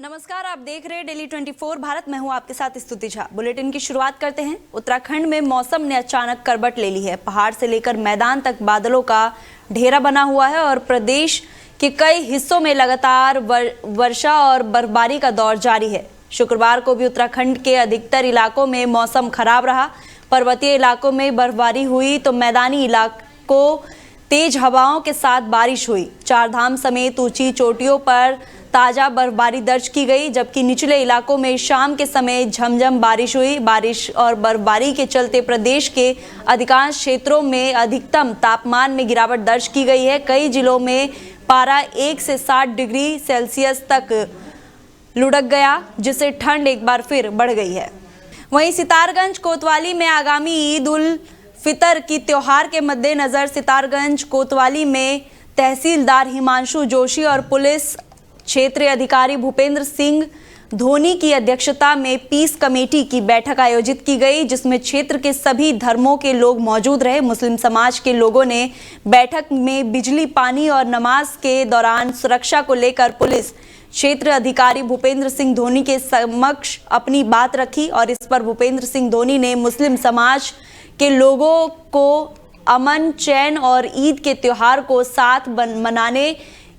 नमस्कार, आप देख रहे हैं डेली 24 भारत। मैं हूं आपके साथ स्तुति झा। बुलेटिन की शुरुआत करते हैं। उत्तराखंड में मौसम ने अचानक करवट ले ली है। पहाड़ से लेकर मैदान तक बादलों का ढेरा बना हुआ है और प्रदेश के कई हिस्सों में लगातार वर्षा और बर्फबारी का दौर जारी है। शुक्रवार को भी उत्तराखंड के अधिकतर इलाकों में मौसम खराब रहा। पर्वतीय इलाकों में बर्फबारी हुई तो मैदानी इलाकों तेज हवाओं के साथ बारिश हुई। चारधाम समेत ऊंची चोटियों पर ताजा बर्फबारी दर्ज की गई, जबकि निचले इलाकों में शाम के समय झमझम बारिश हुई। बारिश और बर्फबारी के चलते प्रदेश के अधिकांश क्षेत्रों में अधिकतम तापमान में गिरावट दर्ज की गई है। कई जिलों में पारा 1 से 7 डिग्री सेल्सियस तक लुढ़क गया, जिससे ठंड एक बार फिर बढ़ गई है। वहीं सितारगंज कोतवाली में आगामी ईद उल फितर की त्योहार के मद्देनजर सितारगंज कोतवाली में तहसीलदार हिमांशु जोशी और पुलिस क्षेत्रीय अधिकारी भूपेंद्र सिंह धोनी की अध्यक्षता में पीस कमेटी की बैठक आयोजित की गई, जिसमें क्षेत्र के सभी धर्मों के लोग मौजूद रहे। मुस्लिम समाज के लोगों ने बैठक में बिजली, पानी और नमाज के दौरान सुरक्षा को लेकर पुलिस क्षेत्र अधिकारी भूपेंद्र सिंह धोनी के समक्ष अपनी बात रखी और इस पर भूपेंद्र सिंह धोनी ने मुस्लिम समाज के लोगों को अमन, चैन और ईद के त्योहार को साथ मनाने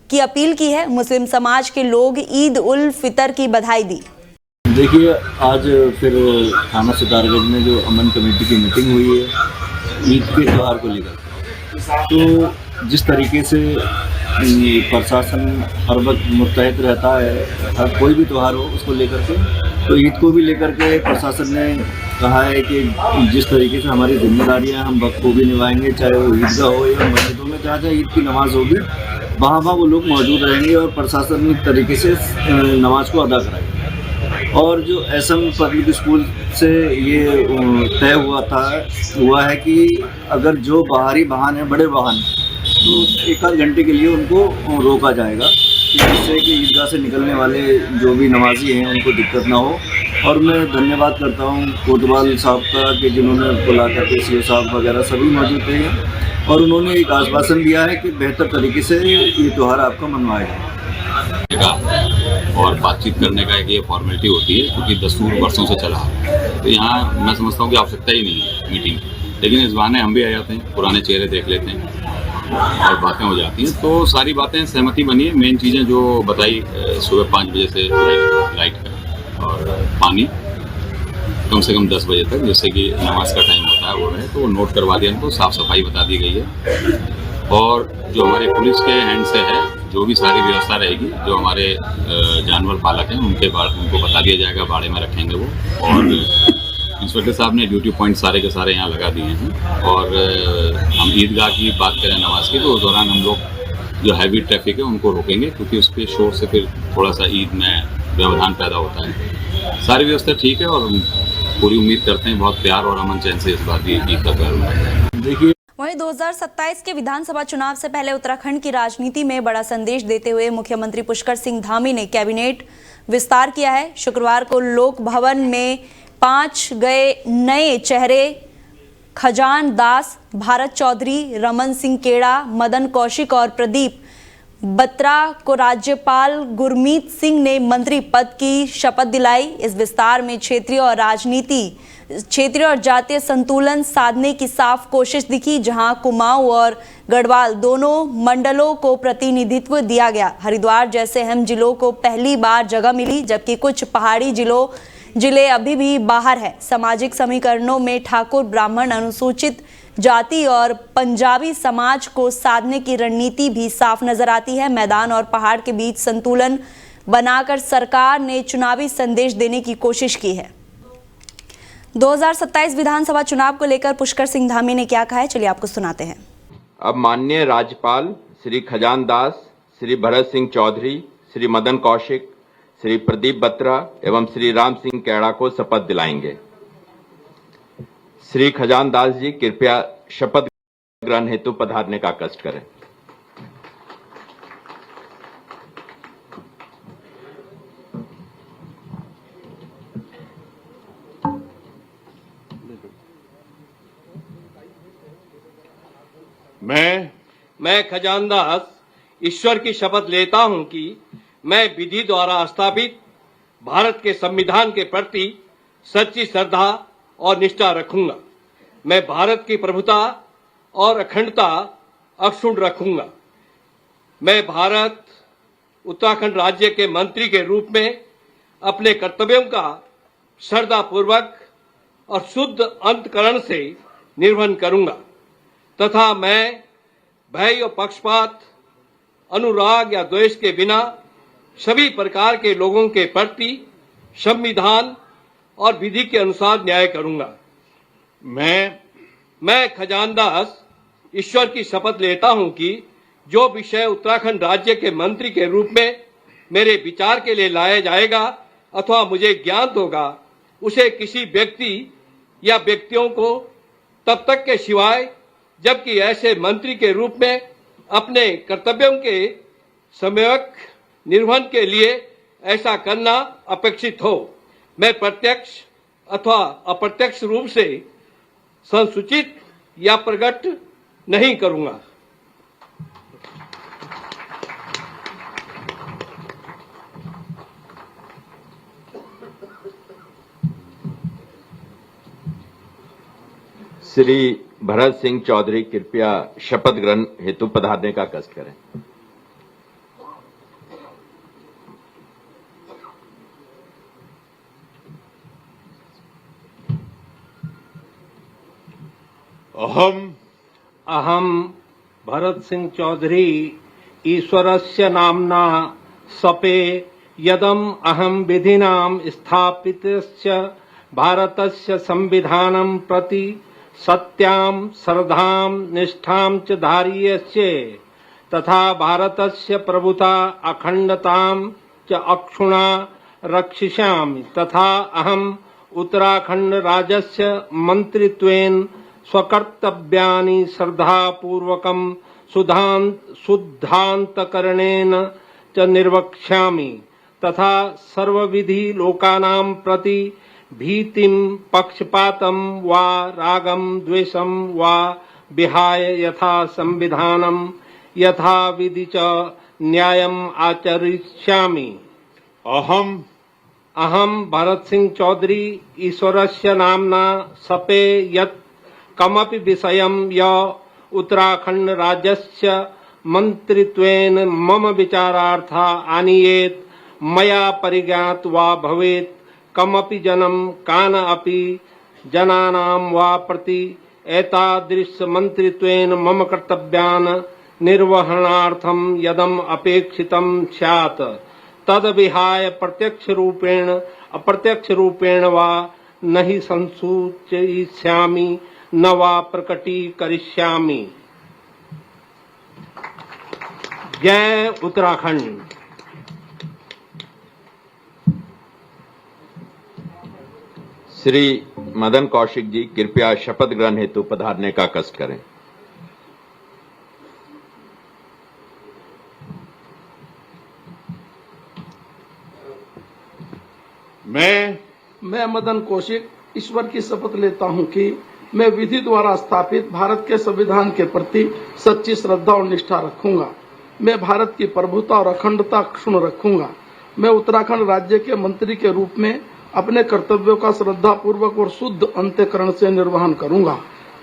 की अपील की है। मुस्लिम समाज के लोग ईद उल फितर की बधाई दी। देखिए, आज फिर थाना सितारगंज में जो अमन कमेटी की मीटिंग हुई है ईद के त्यौहार को लेकर, तो जिस तरीके से प्रशासन हर वक्त मुस्तैद रहता है, हर कोई भी त्यौहार हो उसको लेकर के, तो ईद को भी लेकर के प्रशासन ने कहा है कि जिस तरीके से हमारी जिम्मेदारियां हम वक्त को भी निभाएंगे, चाहे वो ईदगाह हो या मस्जिदों में जहाँ ईद की नमाज होगी वहाँ वो लोग मौजूद रहेंगे और प्रशासनिक तरीके से नमाज को अदा कराएंगे। और जो एसएम पब्लिक स्कूल से ये तय हुआ है कि अगर जो बाहरी वाहन है, बड़े वाहन, तो 1 घंटे के लिए उनको रोका जाएगा, जिससे कि ईदगाह से निकलने वाले जो भी नमाजी हैं उनको दिक्कत ना हो। और मैं धन्यवाद करता हूँ कोतवाल साहब का कि जिन्होंने बुला करके सीओ साहब वगैरह सभी मौजूद थे और उन्होंने एक आश्वासन दिया है कि बेहतर तरीके से ये त्यौहार आपका मनवाएगा। और बातचीत करने का एक ये फॉर्मेलिटी होती है, क्योंकि दस्तूर वर्षों से चला है, तो यहाँ मैं समझता हूँ कि आवश्यकता ही नहीं है मीटिंग, लेकिन इस बहाने हम भी आ जाते हैं, पुराने चेहरे देख लेते हैं और बातें हो जाती हैं। तो सारी बातें सहमति बनी है। मेन चीज़ें जो बताई, सुबह 5 बजे से लाइट का और पानी कम से कम 10 बजे तक, जैसे कि नमाज का टाइम होता है वो रहे, तो वो नोट करवा दिया उनको। साफ़ सफाई बता दी गई है और जो हमारे पुलिस के हैंड से है जो भी सारी व्यवस्था रहेगी, जो हमारे जानवर पालक हैं उनको बता दिया जाएगा, बाड़े में रखेंगे वो। और इंस्पेक्टर साहब ने ड्यूटी पॉइंट सारे के सारे यहाँ लगा दिए हैं। और हम ईदगाह की बात करें नमाज की, तो उस दौरान हम लोग जो हैवी ट्रैफिक है उनको रोकेंगे, क्योंकि उसके शोर से फिर थोड़ा सा ईद में व्यवधान पैदा होता है। सारी व्यवस्था ठीक है और पूरी उम्मीद करते हैं बहुत प्यार और अमन चैन से इस बार भी ईद का त्यौहार। देखिए, वहीं 2027 के विधानसभा चुनाव से पहले उत्तराखंड की राजनीति में बड़ा संदेश देते हुए मुख्यमंत्री पुष्कर सिंह धामी ने कैबिनेट विस्तार किया है। शुक्रवार को लोक भवन में 5 गए नए चेहरे खजान दास, भारत चौधरी, रमन सिंह केड़ा, मदन कौशिक और प्रदीप बत्रा को राज्यपाल गुरमीत सिंह ने मंत्री पद की शपथ दिलाई। इस विस्तार में क्षेत्रीय और जातीय संतुलन साधने की साफ कोशिश दिखी, जहां कुमाऊं और गढ़वाल दोनों मंडलों को प्रतिनिधित्व दिया गया। हरिद्वार जैसे अहम जिलों को पहली बार जगह मिली, जबकि कुछ पहाड़ी जिले अभी भी बाहर है। सामाजिक समीकरणों में ठाकुर, ब्राह्मण, अनुसूचित जाति और पंजाबी समाज को साधने की रणनीति भी साफ नजर आती है। मैदान और पहाड़ के बीच संतुलन बनाकर सरकार ने चुनावी संदेश देने की कोशिश की है। 2027 विधानसभा चुनाव को लेकर पुष्कर सिंह धामी ने क्या कहा है, चलिए आपको सुनाते हैं। अब माननीय राज्यपाल श्री खजान दास, श्री भरत सिंह चौधरी, श्री मदन कौशिक, श्री प्रदीप बत्रा एवं श्री राम सिंह कैड़ा को शपथ दिलाएंगे। श्री खजान दास जी कृपया शपथ ग्रहण हेतु पधारने का कष्ट करें। मैं खजान दास ईश्वर की शपथ लेता हूं कि मैं विधि द्वारा स्थापित भारत के संविधान के प्रति सच्ची श्रद्धा और निष्ठा रखूंगा। मैं भारत की प्रभुता और अखंडता अक्षुण्ण रखूंगा। मैं भारत उत्तराखंड राज्य के मंत्री के रूप में अपने कर्तव्यों का श्रद्धापूर्वक और शुद्ध अंतःकरण से निर्वहन करूंगा तथा मैं भय और पक्षपात, अनुराग या द्वेष के बिना सभी प्रकार के लोगों के प्रति संविधान और विधि के अनुसार न्याय करूंगा। मैं खजानदास ईश्वर की शपथ लेता हूं कि जो विषय उत्तराखंड राज्य के मंत्री के रूप में मेरे विचार के लिए लाया जाएगा अथवा मुझे ज्ञात होगा, उसे किसी व्यक्ति या व्यक्तियों को तब तक के सिवाय जबकि ऐसे मंत्री के रूप में अपने कर्तव्यों के सम्यक निर्वहन के लिए ऐसा करना अपेक्षित हो, मैं प्रत्यक्ष अथवा अप्रत्यक्ष रूप से संसूचित या प्रकट नहीं करूंगा। श्री भरत सिंह चौधरी कृपया शपथ ग्रहण हेतु पधारने का कष्ट करें। अहम भरत सिंह चौधरी ईश्वरस्य नाम्ना सपे यदम अहम विधिनाम स्थापितस्य भारतस्य संविधानं प्रति सत्यां श्रद्धां निष्ठां च धारयिष्ये तथा भारतस्य प्रभुता अखंडतां च अक्षुणा रक्षिष्यामि तथा अहम् उत्तराखंड राज्यस्य मन्त्रित्वेन स्वकर्तव्यानि श्रद्धापूर्वकं शुद्धान्तकरणेन च निर्वक्ष्यामि तथा सर्वविधि लोकानां प्रति भीतिं पक्षपातं वा रागं द्वेषं वा विहाय यथा संविधानं यथा विधि च न्यायम् आचरिष्यामि। अहम भरत सिंह चौधरी ईश्वरस्य नाम्ना सपे यत् कमपि विषयं य उत्तराखंड राज्यस्य मन्त्रित्वेन मम विचारार्था आनीयेत् मया परिज्ञात वा भवेत् कमपि जनं कान अपि जनानां वा प्रति एतादृश मन्त्रित्वेन मम कर्तव्यान् निर्वहणार्थं यदम अपेक्षितं स्यात् तद विहाय प्रत्यक्ष रूपेण अप्रत्यक्ष रूपेण वा नहि संसूचयिष्यामि न वा प्रकटीकरिष्यामि। जय उत्तराखंड। श्री मदन कौशिक जी कृपया शपथ ग्रहण हेतु पधारने का कष्ट करें। मैं मदन कौशिक ईश्वर की शपथ लेता हूं कि मैं विधि द्वारा स्थापित भारत के संविधान के प्रति सच्ची श्रद्धा और निष्ठा रखूंगा। मैं भारत की प्रभुता और अखंडता अक्षुण्ण रखूंगा। मैं उत्तराखंड राज्य के मंत्री के रूप में अपने कर्तव्यों का श्रद्धापूर्वक और शुद्ध अंतःकरण से निर्वहन करूंगा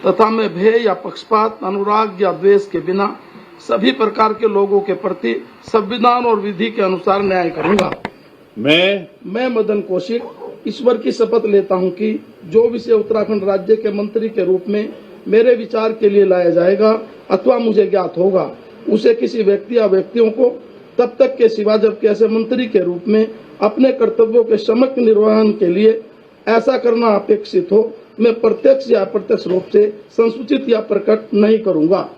तथा मैं भय या पक्षपात, अनुराग या द्वेष के बिना सभी प्रकार के लोगों के प्रति संविधान और विधि के अनुसार न्याय करूंगा। मैं मदन कौशिक ईश्वर की शपथ लेता हूं कि जो विषय उत्तराखंड राज्य के मंत्री के रूप में मेरे विचार के लिए लाया जाएगा अथवा मुझे ज्ञात होगा, उसे किसी व्यक्ति या व्यक्तियों को तब तक के सिवा जबकि ऐसे मंत्री के रूप में अपने कर्तव्यों के सम्यक निर्वहन के लिए ऐसा करना अपेक्षित हो, मैं प्रत्यक्ष या अप्रत्यक्ष रूप से संसूचित या प्रकट नहीं करूंगा।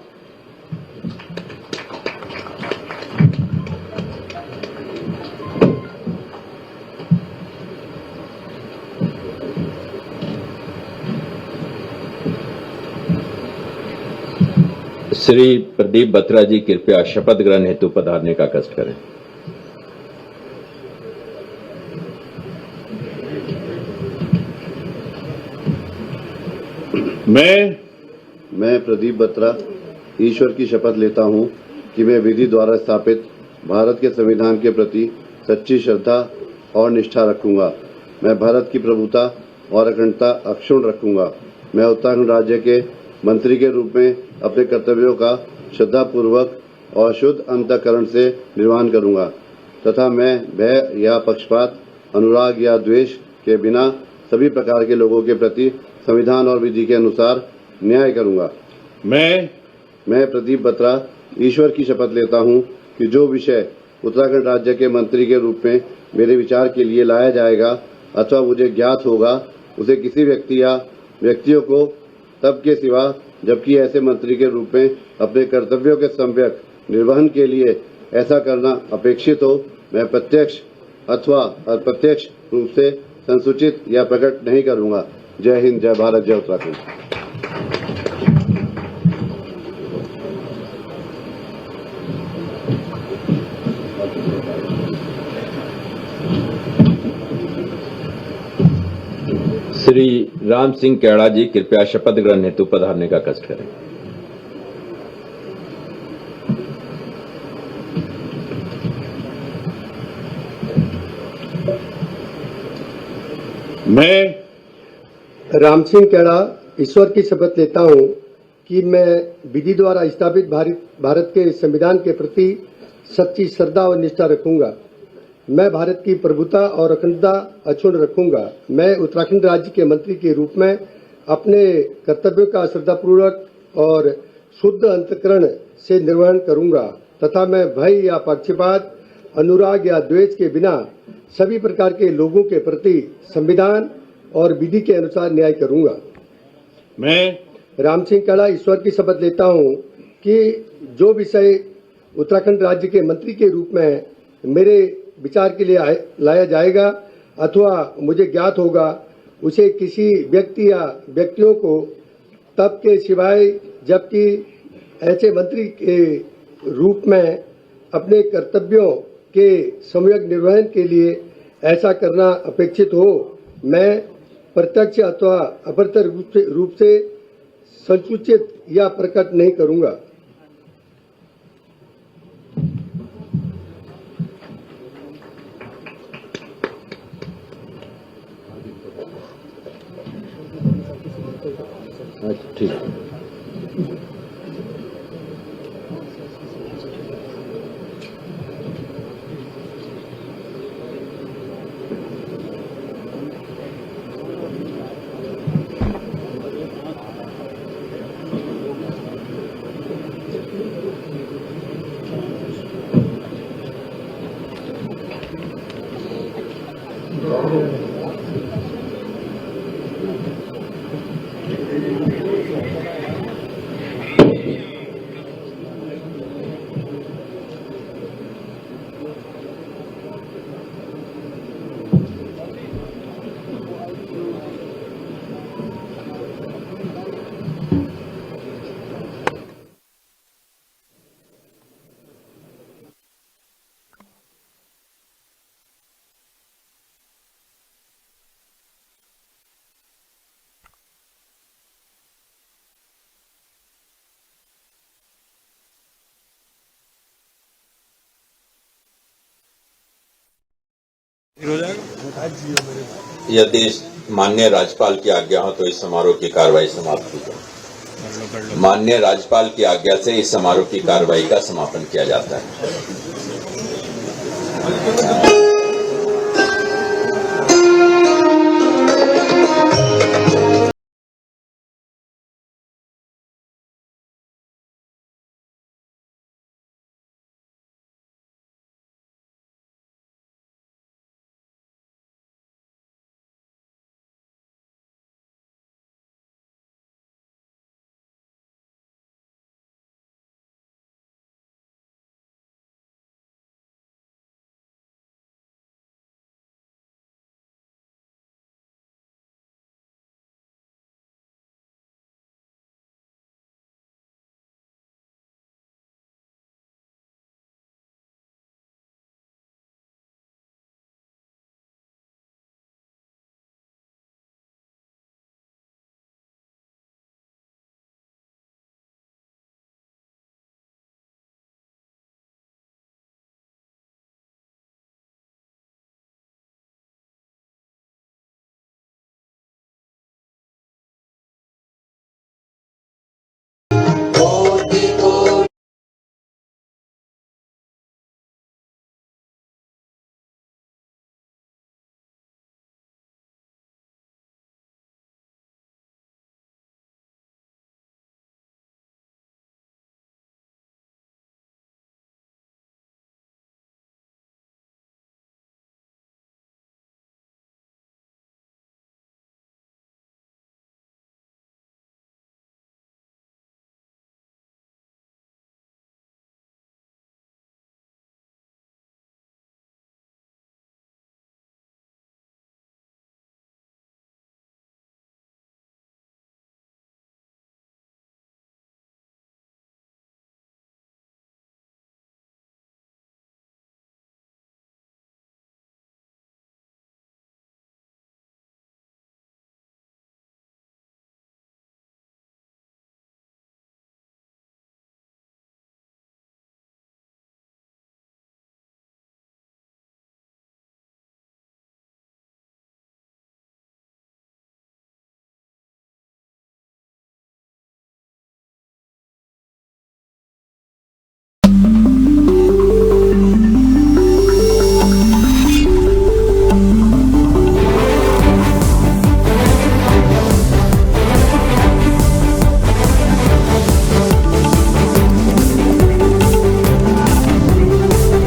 श्री प्रदीप बत्रा जी कृपया शपथ ग्रहण हेतु पधारने का कष्ट करें। मैं प्रदीप बत्रा ईश्वर की शपथ लेता हूं कि मैं विधि द्वारा स्थापित भारत के संविधान के प्रति सच्ची श्रद्धा और निष्ठा रखूंगा। मैं भारत की प्रभुता और अखंडता अक्षुण्ण रखूंगा। मैं उत्तराखंड राज्य के मंत्री के रूप में अपने कर्तव्यों का श्रद्धापूर्वक और शुद्ध अंतःकरण से निर्वहन करूंगा तथा मैं भय या पक्षपात, अनुराग या द्वेष के बिना सभी प्रकार के लोगों के प्रति संविधान और विधि के अनुसार न्याय करूंगा। मैं प्रदीप बत्रा ईश्वर की शपथ लेता हूं कि जो विषय उत्तराखंड राज्य के मंत्री के रूप में मेरे विचार के लिए लाया जाएगा अथवा मुझे ज्ञात होगा, उसे किसी व्यक्ति या व्यक्तियों को तब के सिवा जबकि ऐसे मंत्री के रूप में अपने कर्तव्यों के सम्यक निर्वहन के लिए ऐसा करना अपेक्षित हो, मैं प्रत्यक्ष अथवा अप्रत्यक्ष रूप से संसूचित या प्रकट नहीं करूंगा। जय हिंद, जय भारत, जय उत्तराखंड। श्री राम सिंह कैड़ा जी कृपया शपथ ग्रहण हेतु पधारने का कष्ट करें। मैं राम सिंह कैड़ा ईश्वर की शपथ लेता हूं कि मैं विधि द्वारा स्थापित भारत के संविधान के प्रति सच्ची श्रद्धा और निष्ठा रखूंगा। मैं भारत की प्रभुता और अखंडता अक्षुण्ण रखूंगा। मैं उत्तराखंड राज्य के मंत्री के रूप में अपने कर्तव्यों का श्रद्धापूर्वक और शुद्ध अंतःकरण से निर्वहन करूंगा तथा मैं भय या पक्षपात, अनुराग या द्वेष के बिना सभी प्रकार के लोगों के प्रति संविधान और विधि के अनुसार न्याय करूंगा। मैं राम सिंह कैड़ा ईश्वर की शपथ लेता हूं कि जो विषय उत्तराखंड राज्य के मंत्री के रूप में मेरे विचार के लिए लाया जाएगा अथवा मुझे ज्ञात होगा, उसे किसी व्यक्ति या व्यक्तियों को तब के सिवाय जबकि ऐसे मंत्री के रूप में अपने कर्तव्यों के सम्यक निर्वहन के लिए ऐसा करना अपेक्षित हो, मैं प्रत्यक्ष अथवा अप्रत्यक्ष रूप से संसूचित या प्रकट नहीं करूंगा। ठीक। यदि माननीय राज्यपाल की आज्ञा हो तो इस समारोह की कार्रवाई समाप्त की जाए। माननीय राज्यपाल की आज्ञा से इस समारोह की कार्रवाई का समापन किया जाता है।